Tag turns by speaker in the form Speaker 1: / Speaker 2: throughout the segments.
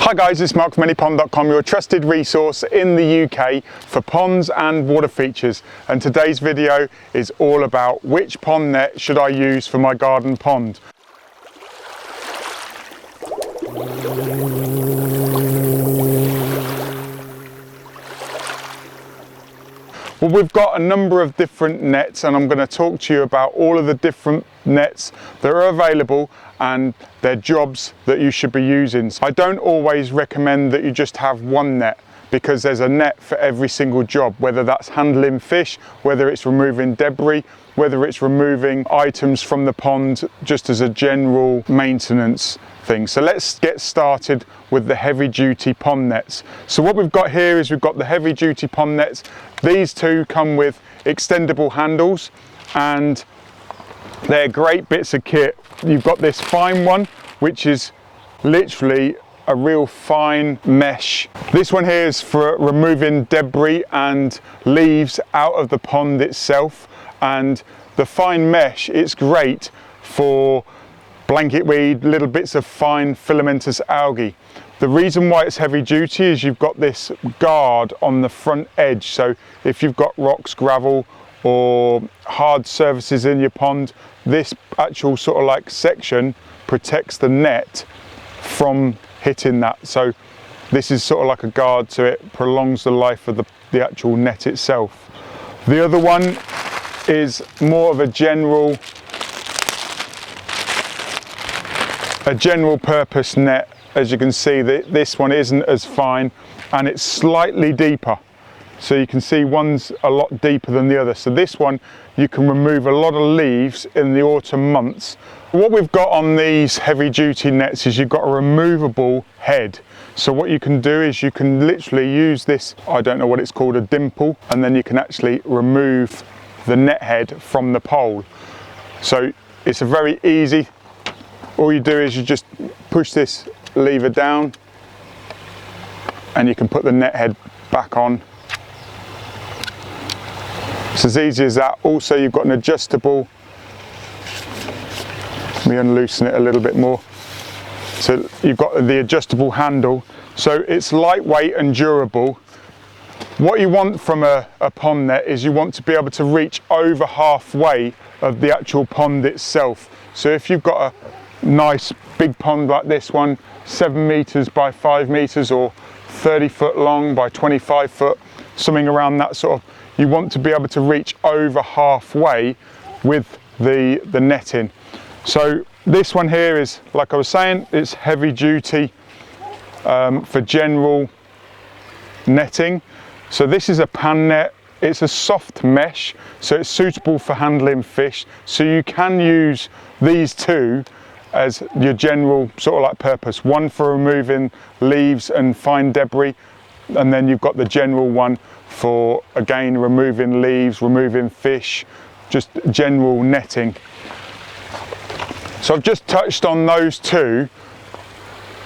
Speaker 1: Hi guys, it's Mark from POND.college, your trusted resource in the UK for ponds and water features. And today's video is all about which pond net should I use for my garden pond. Well, we've got a number of different nets and I'm going to talk to you about all of the different nets that are available and their jobs that you should be using. I don't always recommend that you just have one net because there's a net for every single job, whether that's handling fish, whether it's removing debris, whether it's removing items from the pond just as a general maintenance thing. So let's get started with the heavy duty pond nets. So what we've got here is we've got the heavy duty pond nets. These two come with extendable handles and they're great bits of kit. You've got this fine one, which is literally a real fine mesh. This one here is for removing debris and leaves out of the pond itself. And the fine mesh, it's great for blanket weed, little bits of fine filamentous algae. The reason why it's heavy duty is you've got this guard on the front edge. So if you've got rocks, gravel, or hard surfaces in your pond, this actual sort of like section protects the net from hitting that. So this is sort of like a guard, so it prolongs the life of the actual net itself. The other one is more of a general purpose net. As you can see, this one isn't as fine and it's slightly deeper. So you can see one's a lot deeper than the other. So this one, you can remove a lot of leaves in the autumn months. What we've got on these heavy duty nets is you've got a removable head. So what you can do is you can literally use this, I don't know what it's called, a dimple, and then you can actually remove the net head from the pole. So it's a very easy, all you do is you just push this lever down and you can put the net head back on. It's as easy as that. Also, you've got an adjustable, let me unloosen it a little bit more. So you've got the adjustable handle, so it's lightweight and durable. What you want from a pond net is you want to be able to reach over halfway of the actual pond itself. So if you've got a nice big pond like this one, 7 meters by 5 meters or 30 foot long by 25 foot, something around that sort of, you want to be able to reach over halfway with the netting. So this one here is, like I was saying, it's heavy duty for general netting. So this is a pan net. It's a soft mesh, so it's suitable for handling fish. So you can use these two as your general sort of like purpose. One for removing leaves and fine debris, and then you've got the general one for, again, removing leaves, removing fish, just general netting. So I've just touched on those two.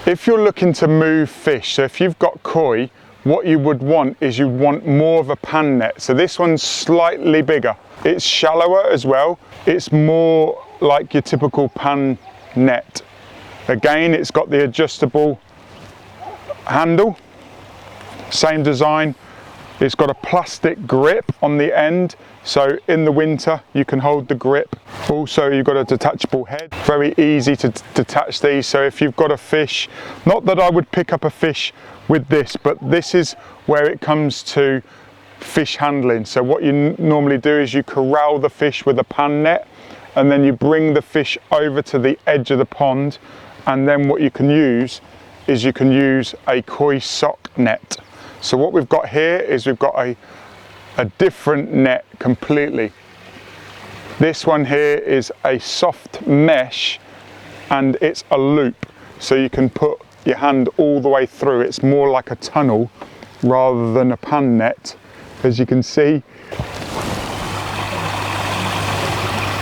Speaker 1: If you're looking to move fish, so if you've got koi, what you would want is you'd want more of a pan net. So this one's slightly bigger. It's shallower as well. It's more like your typical pan net. Again, it's got the adjustable handle, same design. It's got a plastic grip on the end, so in the winter you can hold the grip. Also, you've got a detachable head, very easy to detach these. So if you've got a fish, not that I would pick up a fish with this, but this is where it comes to fish handling. So what you normally do is you corral the fish with a pan net and then you bring the fish over to the edge of the pond, and then what you can use is you can use a koi sock net. So what we've got here is we've got a different net completely. This one here is a soft mesh and it's a loop. So you can put your hand all the way through. It's more like a tunnel rather than a pan net. As you can see,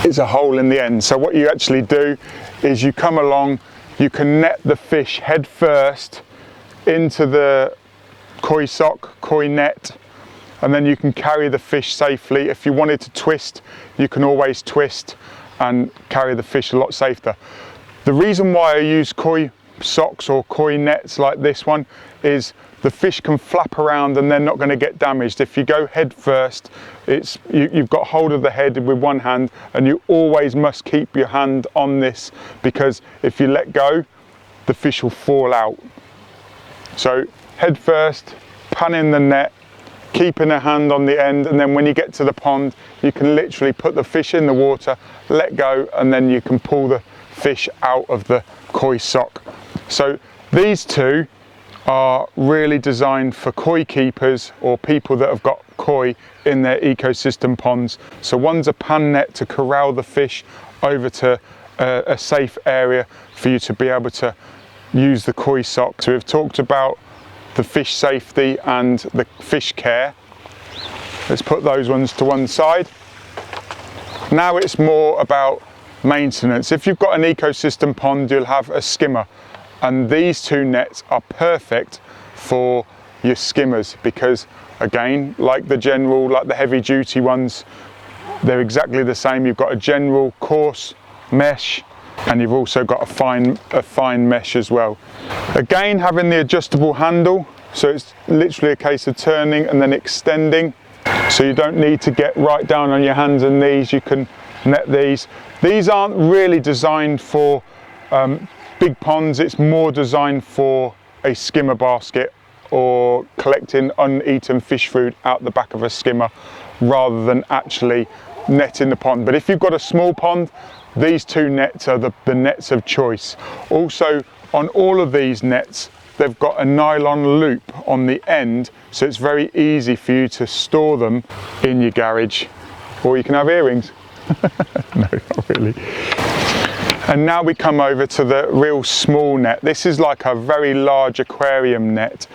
Speaker 1: it's a hole in the end. So what you actually do is you come along, you can net the fish head first into the koi sock, koi net, and then you can carry the fish safely. If you wanted to twist, you can always twist and carry the fish a lot safer. The reason why I use koi socks or koi nets like this one is the fish can flap around and they're not going to get damaged. If you go head first, you've got hold of the head with one hand, and you always must keep your hand on this, because if you let go, the fish will fall out. So head first, pan in the net, keeping a hand on the end, and then when you get to the pond, you can literally put the fish in the water, let go, and then you can pull the fish out of the koi sock. So these two are really designed for koi keepers or people that have got koi in their ecosystem ponds. So one's a pan net to corral the fish over to a safe area for you to be able to use the koi sock. So we've talked about the fish safety and the fish care. Let's put those ones to one side. Now it's more about maintenance. If you've got an ecosystem pond, you'll have a skimmer, and these two nets are perfect for your skimmers, because again, like the heavy duty ones, they're exactly the same. You've got a general coarse mesh, and you've also got a fine mesh as well. Again, having the adjustable handle, so it's literally a case of turning and then extending, so you don't need to get right down on your hands and knees. You can net these. These aren't really designed for big ponds. It's more designed for a skimmer basket or collecting uneaten fish food out the back of a skimmer, rather than actually netting the pond. But if you've got a small pond, these two nets are the nets of choice. Also, on all of these nets, they've got a nylon loop on the end, so it's very easy for you to store them in your garage, or you can have earrings. No, not really. And now we come over to the real small net. This is like a very large aquarium net.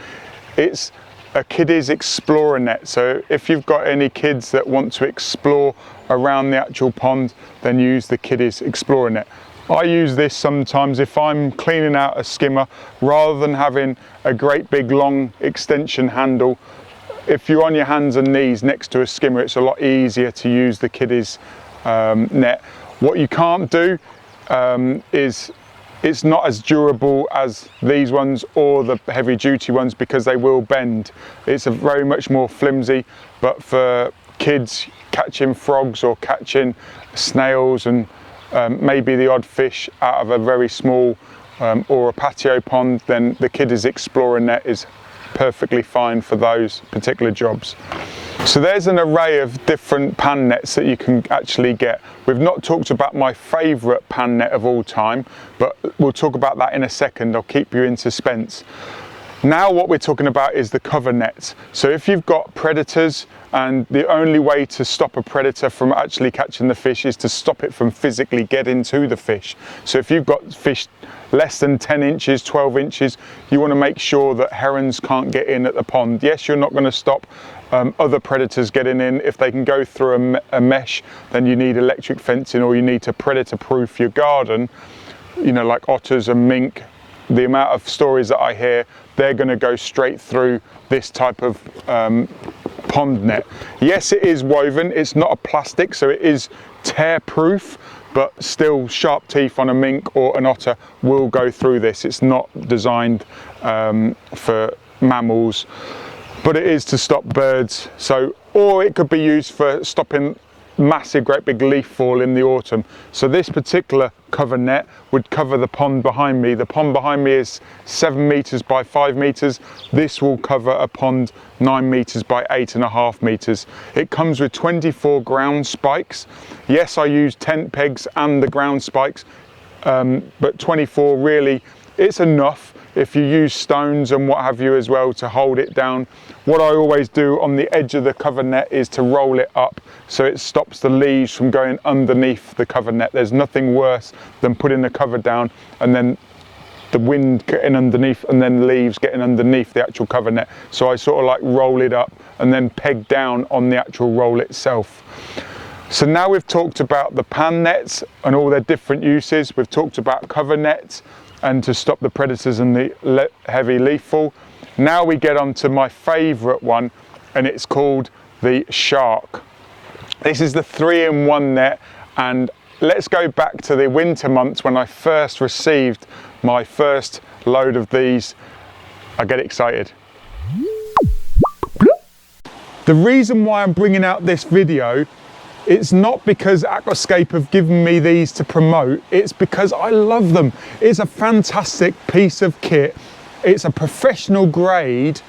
Speaker 1: It's a kiddies explorer net. So if you've got any kids that want to explore around the actual pond, then use the kiddies explorer net. I use this sometimes if I'm cleaning out a skimmer, rather than having a great big long extension handle. If you're on your hands and knees next to a skimmer, it's a lot easier to use the kiddies net. What you can't do is it's not as durable as these ones or the heavy duty ones, because they will bend. It's a very much more flimsy, but for kids catching frogs or catching snails and maybe the odd fish out of a very small or a patio pond, then the Kiddies Explorer net is perfectly fine for those particular jobs. So there's an array of different pan nets that you can actually get. We've not talked about my favourite pan net of all time, but we'll talk about that in a second. I'll keep you in suspense. Now what we're talking about is the cover nets. So if you've got predators, and the only way to stop a predator from actually catching the fish is to stop it from physically getting to the fish. So if you've got fish less than 10 inches, 12 inches, you want to make sure that herons can't get in at the pond. Yes, you're not going to stop other predators getting in. If they can go through a mesh, then you need electric fencing, or you need to predator proof your garden. You know, like otters and mink, the amount of stories that I hear, they're going to go straight through this type of pond net. Yes, it is woven, it's not a plastic, so it is tear proof, but still sharp teeth on a mink or an otter will go through this. It's not designed for mammals, but it is to stop birds. So, or it could be used for stopping massive great big leaf fall in the autumn. So this particular cover net would cover the pond behind me. The pond behind me is 7 meters by 5 meters. This will cover a pond 9 meters by 8.5 meters. It comes with 24 ground spikes. Yes, I use tent pegs and the ground spikes, but 24 really, it's enough if you use stones and what have you as well to hold it down. What I always do on the edge of the cover net is to roll it up so it stops the leaves from going underneath the cover net. There's nothing worse than putting the cover down and then the wind getting underneath and then leaves getting underneath the actual cover net. So I sort of like roll it up and then peg down on the actual roll itself. So now we've talked about the pan nets and all their different uses. We've talked about cover nets and to stop the predators and the heavy leaf fall. Now we get on to my favourite one, and it's called the Shark. This is the 3-in-1 net, and let's go back to the winter months when I first received my first load of these, I get excited. The reason why I'm bringing out this video, it's not because Aquascape have given me these to promote, it's because I love them. It's a fantastic piece of kit. It's a professional grade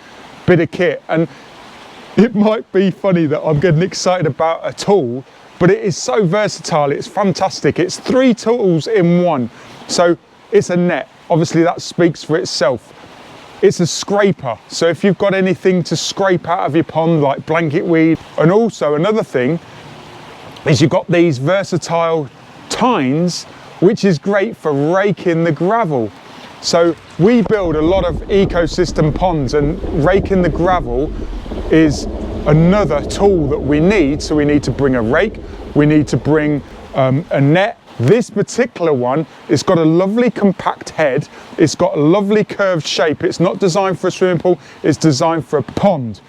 Speaker 1: bit of kit, and it might be funny that I'm getting excited about a tool, but it is so versatile, it's fantastic. It's 3 tools in one. So it's a net, obviously that speaks for itself. It's a scraper, so if you've got anything to scrape out of your pond like blanket weed, and also another thing is you've got these versatile tines, which is great for raking the gravel. So we build a lot of ecosystem ponds, and raking the gravel is another tool that we need. So we need to bring a rake, we need to bring a net. This particular one, it's got a lovely compact head, it's got a lovely curved shape. It's not designed for a swimming pool, it's designed for a pond.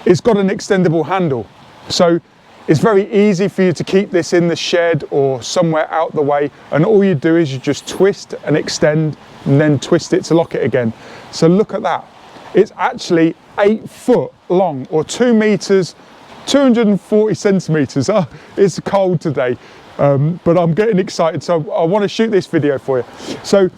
Speaker 1: It's got an extendable handle, so it's very easy for you to keep this in the shed or somewhere out the way, and all you do is you just twist and extend and then twist it to lock it again. So look at that, it's actually 8 foot long, or 2 meters, 240 centimeters. Oh, it's cold today. But I'm getting excited, so I want to shoot this video for you. So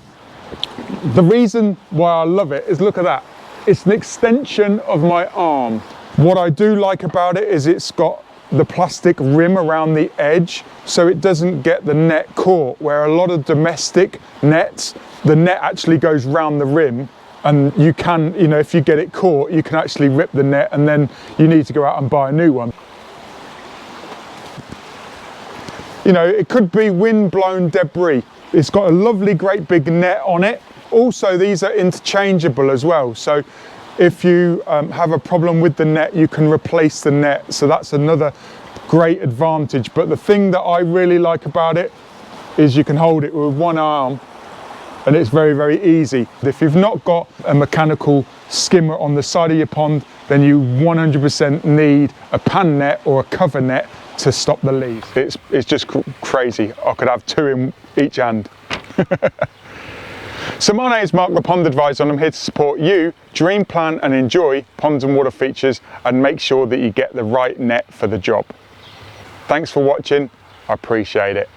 Speaker 1: the reason why I love it is, look at that, it's an extension of my arm. What I do like about it is it's got the plastic rim around the edge, so it doesn't get the net caught, where a lot of domestic nets, the net actually goes round the rim, and you can, you know, if you get it caught, you can actually rip the net, and then you need to go out and buy a new one. You know, it could be wind-blown debris. It's got a lovely, great big net on it. Also, these are interchangeable as well. So if you have a problem with the net, you can replace the net. So that's another great advantage. But the thing that I really like about it is you can hold it with one arm, and it's very, very easy. If you've not got a mechanical skimmer on the side of your pond, then you 100% need a pan net or a cover net to stop the lead. It's just crazy. I could have 2 in each hand. So my name is Mark, the Pond Advisor, and I'm here to support you dream, plan and enjoy ponds and water features, and make sure that you get the right net for the job. Thanks for watching, I appreciate it.